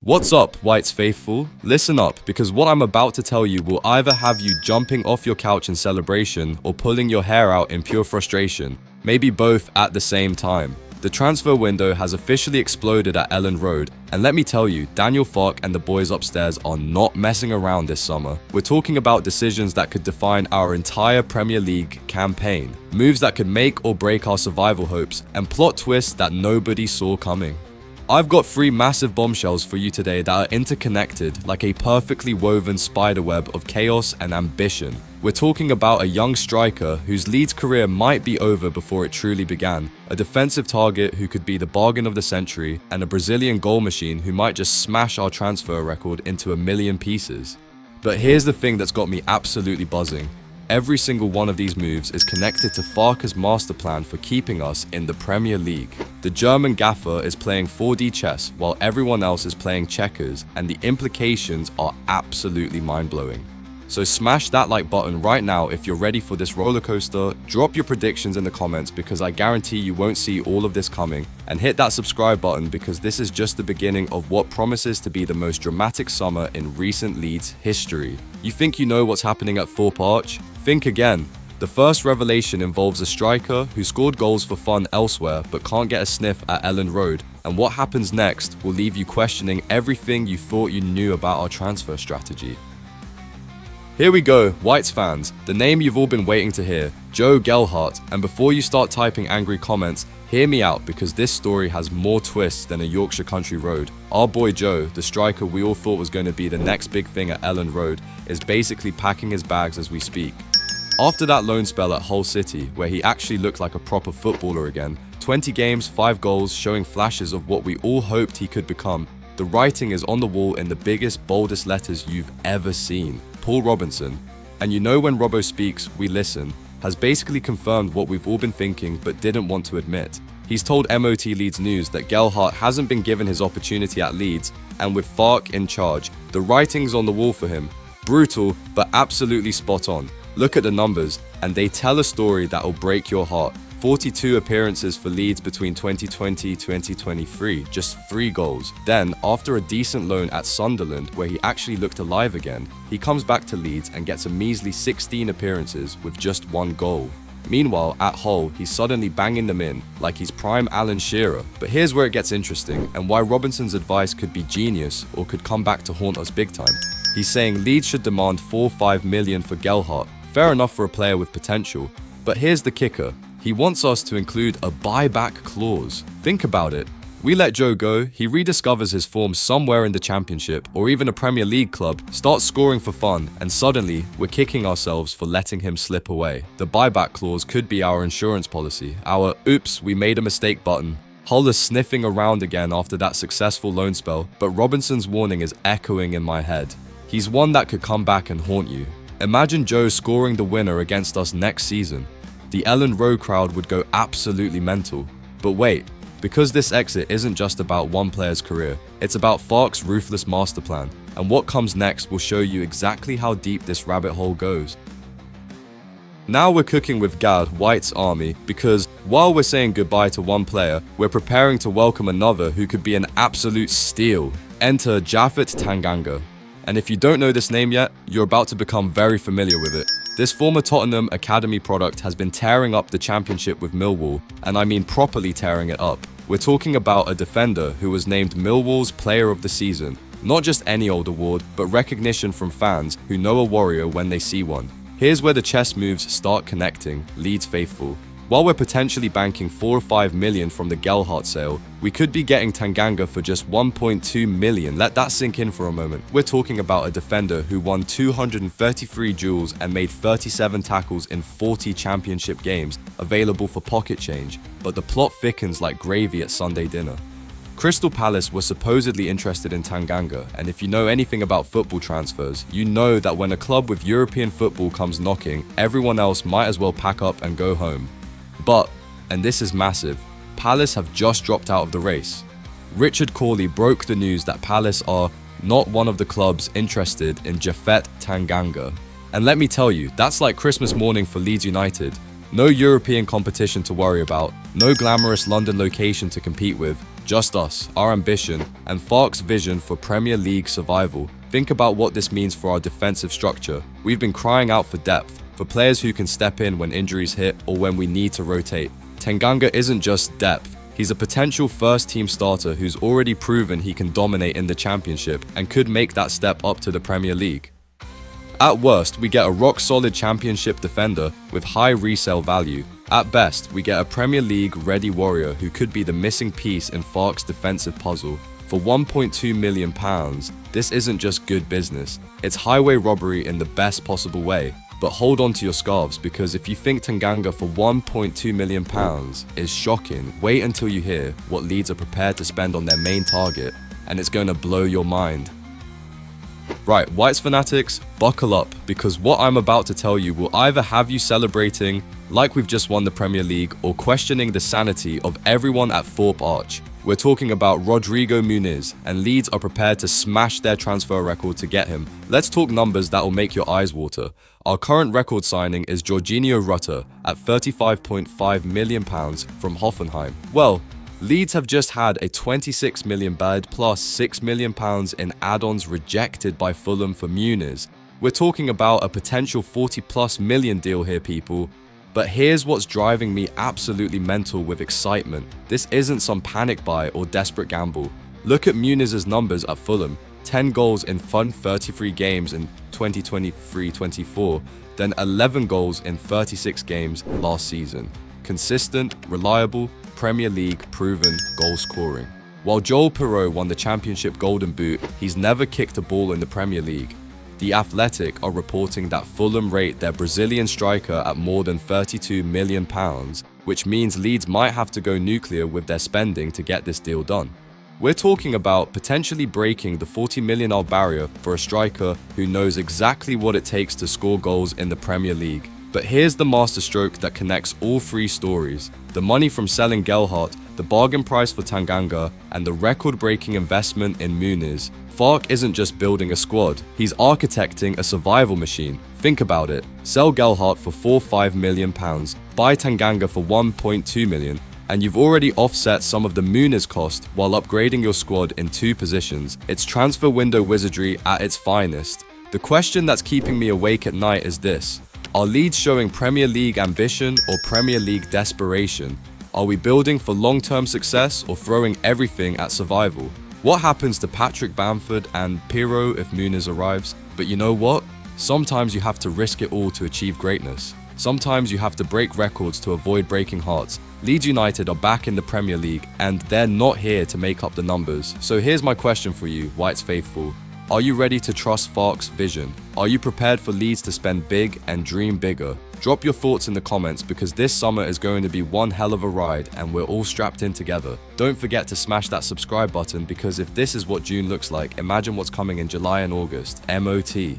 What's up, Whites faithful? Listen up, because what I'm about to tell you will either have you jumping off your couch in celebration or pulling your hair out in pure frustration, maybe both at the same time. The transfer window has officially exploded at Elland Road, and let me tell you, Daniel Farke and the boys upstairs are not messing around this summer. We're talking about decisions that could define our entire Premier League campaign, moves that could make or break our survival hopes, and plot twists that nobody saw coming. I've got 3 massive bombshells for you today that are interconnected like a perfectly woven spiderweb of chaos and ambition. We're talking about a young striker whose Leeds career might be over before it truly began, a defensive target who could be the bargain of the century, and a Brazilian goal machine who might just smash our transfer record into a million pieces. But here's the thing that's got me absolutely buzzing. Every single one of these moves is connected to Farke's master plan for keeping us in the Premier League. The German gaffer is playing 4D chess while everyone else is playing checkers, and the implications are absolutely mind-blowing. So smash that like button right now if you're ready for this roller coaster, drop your predictions in the comments because I guarantee you won't see all of this coming, and hit that subscribe button because this is just the beginning of what promises to be the most dramatic summer in recent Leeds history. You think you know what's happening at Thorpe Arch? Think again. The first revelation involves a striker who scored goals for fun elsewhere but can't get a sniff at Elland Road, and what happens next will leave you questioning everything you thought you knew about our transfer strategy. Here we go, Whites fans, the name you've all been waiting to hear, Joe Gelhardt. And before you start typing angry comments, hear me out because this story has more twists than a Yorkshire country road. Our boy Joe, the striker we all thought was going to be the next big thing at Elland Road, is basically packing his bags as we speak. After that loan spell at Hull City, where he actually looked like a proper footballer again, 20 games, 5 goals, showing flashes of what we all hoped he could become, the writing is on the wall in the biggest, boldest letters you've ever seen. Paul Robinson, and you know when Robbo speaks, we listen, has basically confirmed what we've all been thinking but didn't want to admit. He's told MOT Leeds News that Gelhardt hasn't been given his opportunity at Leeds, and with Farke in charge, the writing's on the wall for him. Brutal, but absolutely spot on. Look at the numbers, and they tell a story that'll break your heart. 42 appearances for Leeds between 2020-2023, just 3 goals. Then, after a decent loan at Sunderland where he actually looked alive again, he comes back to Leeds and gets a measly 16 appearances with just 1 goal. Meanwhile, at Hull, he's suddenly banging them in like he's prime Alan Shearer. But here's where it gets interesting and why Robinson's advice could be genius or could come back to haunt us big time. He's saying Leeds should demand 4-5 million for Gelhardt. Fair enough for a player with potential, but here's the kicker. He wants us to include a buyback clause. Think about it. We let Joe go, he rediscovers his form somewhere in the Championship or even a Premier League club, starts scoring for fun, and suddenly we're kicking ourselves for letting him slip away. The buyback clause could be our insurance policy, our oops, we made a mistake button. Hull is sniffing around again after that successful loan spell, but Robinson's warning is echoing in my head. He's one that could come back and haunt you. Imagine Joe scoring the winner against us next season. The Elland Road crowd would go absolutely mental. But wait, because this exit isn't just about one player's career, it's about Farke's ruthless master plan, and what comes next will show you exactly how deep this rabbit hole goes. Now we're cooking with Gad, White's army, because while we're saying goodbye to one player, we're preparing to welcome another who could be an absolute steal. Enter Japhet Tanganga. And if you don't know this name yet, you're about to become very familiar with it. This former Tottenham Academy product has been tearing up the Championship with Millwall, and I mean properly tearing it up. We're talking about a defender who was named Millwall's Player of the Season. Not just any old award, but recognition from fans who know a warrior when they see one. Here's where the chess moves start connecting, Leeds faithful. While we're potentially banking 4 or 5 million from the Gelhardt sale, we could be getting Tanganga for just 1.2 million. Let that sink in for a moment. We're talking about a defender who won 233 duels and made 37 tackles in 40 championship games, available for pocket change, but the plot thickens like gravy at Sunday dinner. Crystal Palace were supposedly interested in Tanganga, and if you know anything about football transfers, you know that when a club with European football comes knocking, everyone else might as well pack up and go home. But, and this is massive, Palace have just dropped out of the race. Richard Cawley broke the news that Palace are not one of the clubs interested in Japhet Tanganga. And let me tell you, that's like Christmas morning for Leeds United. No European competition to worry about, no glamorous London location to compete with, Just us, our ambition, and Fark's vision for Premier League survival. Think about what this means for our defensive structure. We've been crying out for depth, for players who can step in when injuries hit or when we need to rotate. Tanganga isn't just depth. He's a potential first-team starter who's already proven he can dominate in the Championship and could make that step up to the Premier League. At worst, we get a rock-solid Championship defender with high resale value. At best, we get a Premier League-ready warrior who could be the missing piece in Fark's defensive puzzle. For £1.2 million, this isn't just good business, it's highway robbery in the best possible way. But hold on to your scarves, because if you think Tanganga for £1.2 million is shocking, wait until you hear what Leeds are prepared to spend on their main target, and it's going to blow your mind. Right, Whites fanatics, buckle up, because what I'm about to tell you will either have you celebrating like we've just won the Premier League or questioning the sanity of everyone at Thorpe Arch. We're talking about Rodrigo Muniz, and Leeds are prepared to smash their transfer record to get him. Let's talk numbers that will make your eyes water. Our current record signing is Jorginho Rutter at £35.5 million from Hoffenheim. Well, Leeds have just had a £26 million bid plus £6 million in add-ons rejected by Fulham for Muniz. We're talking about a potential 40+ million deal here, people. But here's what's driving me absolutely mental with excitement. This isn't some panic buy or desperate gamble. Look at Muniz's numbers at Fulham. 10 goals in 33 games in 2023-24, then 11 goals in 36 games last season. Consistent, reliable, Premier League proven goal scoring. While Joel Pirou won the Championship Golden Boot, he's never kicked a ball in the Premier League. The Athletic are reporting that Fulham rate their Brazilian striker at more than £32 million, which means Leeds might have to go nuclear with their spending to get this deal done. We're talking about potentially breaking the £40 million barrier for a striker who knows exactly what it takes to score goals in the Premier League. But here's the masterstroke that connects all three stories: the money from selling Gelhardt, the bargain price for Tanganga, and the record-breaking investment in Muniz. Fark isn't just building a squad, he's architecting a survival machine. Think about it. Sell Gelhardt for £4-5 million, buy Tanganga for £1.2 million, and you've already offset some of the Muniz cost while upgrading your squad in 2 positions. It's transfer window wizardry at its finest. The question that's keeping me awake at night is this: are Leeds showing Premier League ambition or Premier League desperation? Are we building for long-term success or throwing everything at survival? What happens to Patrick Bamford and Pirou if Muniz arrives? But you know what? Sometimes you have to risk it all to achieve greatness. Sometimes you have to break records to avoid breaking hearts. Leeds United are back in the Premier League, and they're not here to make up the numbers. So here's my question for you, Whites faithful. Are you ready to trust Fark's vision? Are you prepared for Leeds to spend big and dream bigger? Drop your thoughts in the comments, because this summer is going to be one hell of a ride and we're all strapped in together. Don't forget to smash that subscribe button, because if this is what June looks like, imagine what's coming in July and August. MOT.